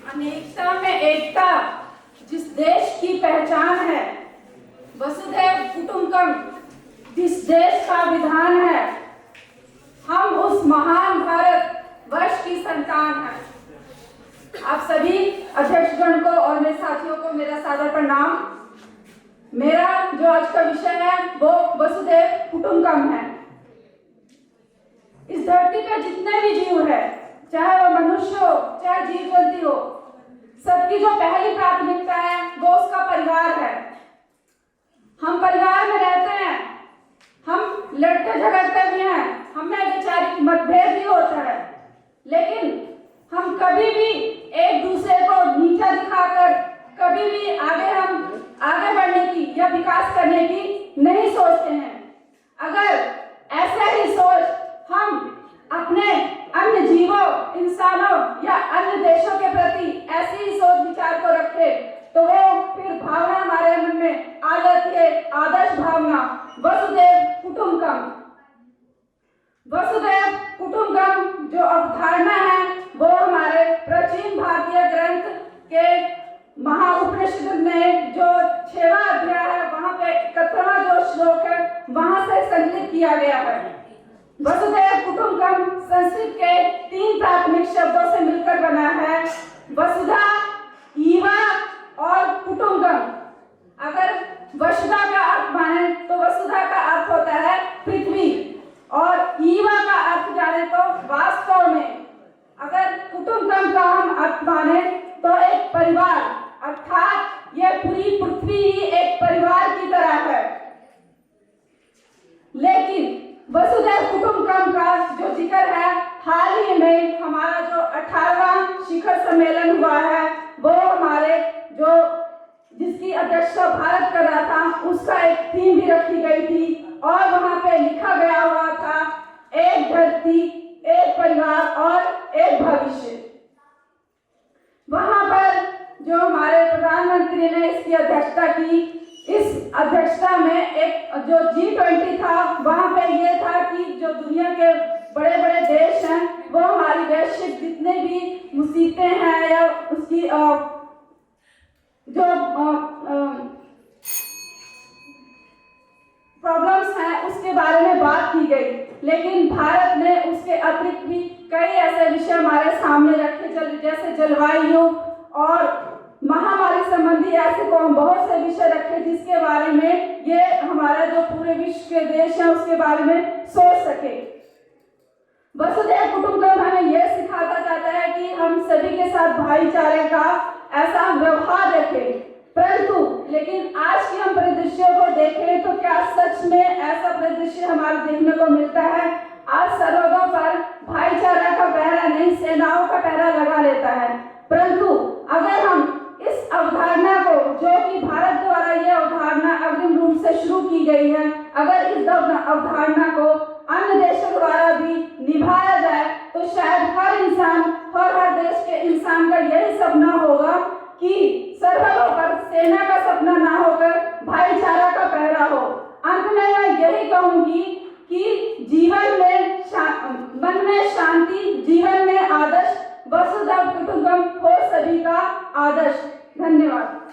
अनेकता में एकता जिस देश की पहचान है, वसुधैव कुटुंबकम जिस देश का विधान है, हम उस महान भारत वर्ष की संतान हैं। आप सभी अध्यक्षगण को और मेरे साथियों को मेरा सादर प्रणाम। मेरा जो आज का विषय है वो वसुधैव कुटुंबकम है। इस धरती पर जितने भी जीव है, चाहे वो मनुष्य हो चाहे जीव जंतु हो, सबकी जो पहली प्राथमिकता है वो उसका परिवार है। हम परिवार में रहते हैं, हम लड़ते झगड़ते भी हैं, हमें वैचारिक मतभेद भी होता है, लेकिन हम कभी भी एक दूसरे को नीचा दिखाकर कभी भी आगे बढ़ने की या विकास करने की नहीं सोचते हैं। अगर ऐसा ही सोच हम अपने अन्य जीवों, इंसानों या अन्य देशों के प्रति ऐसी ही सोच विचार को रखे तो वो फिर भावना हमारे मन में आ जाती है, आदर्श भावना वसुधैव कुटुंबकम। वसुधैव कुटुंबकम जो अवधारणा है वो हमारे प्राचीन भारतीय ग्रंथ के महाउपनिषद में जो 6वां अध्याय है वहां पे 71वां जो श्लोक है वहां से संकलित किया गया है। वसुधैव कुटुंबकम संस्कृत के 3 प्राथमिक शब्दों से मिलकर बना है, वसुधा, ईवा और कुटुंबकम। अगर वसुधा का अर्थ माने तो वसुधा का अर्थ होता है पृथ्वी और ईवा का अर्थ जाने तो वास्तव में। अगर कुटुंबकम का हम अर्थ माने तो एक परिवार, अर्थात यह पूरी पृथ्वी ही एक परिवार की तरह है। लेकिन वसुधैव कुटुंबकम का जो जिक्र है, हाल ही में हमारा जो 18वां शिखर सम्मेलन हुआ है वो हमारे जो जिसकी अध्यक्षता भारत कर रहा था उसका एक थीम भी रखी गई थी और वहां पे लिखा गया हुआ था, एक धरती, एक परिवार और एक भविष्य। वहां पर जो हमारे प्रधानमंत्री ने इसकी अध्यक्षता की, इस अध्यक्षता में एक जो G20 था वहां पे ये था कि जो दुनिया के बड़े बड़े देश हैं वो हमारी वैश्विक जितने भी मुसीबतें हैं या उसकी जो प्रॉब्लम्स हैं उसके बारे में बात की गई। लेकिन भारत ने उसके अतिरिक्त भी कई ऐसे विषय हमारे सामने रखे, जैसे जलवायु और महामारी संबंधी ऐसे बहुत से विषय रखे जिसके बारे में ये हमारा जो पूरे विश्व के देश हैं उसके बारे में सोच सके। वसुधैव कुटुंबकम हमें यह सिखाता जाता है कि हम सभी के साथ भाईचारे का ऐसा व्यवहार रखें, परंतु लेकिन आज की हम परिदृश्यों को देखें तो क्या सच में ऐसा परिदृश्य हमारे देखने को मिलता है? आज सरहदों पर भाईचारा का पहरा नहीं, सेनाओं का पहरा लगा लेता है। परंतु अगर हम इस अवधारणा को, जो कि भारत द्वारा यह अवधारणा अग्रिम रूप से शुरू की गई है, अगर इस अवधारणा को अन्य देशों द्वारा भी निभाया जाए तो शायद हर इंसान, हर देश के इंसान का यही सपना होगा कि सरहदों पर सेना का सपना ना होकर भाईचारा का पहरा हो। अंत में मैं यही कहूंगी कि जीवन में मन में शांति, जीवन में आदर्श, वसुधैव कुटुंबकम हो सभी का आदर्श। धन्यवाद।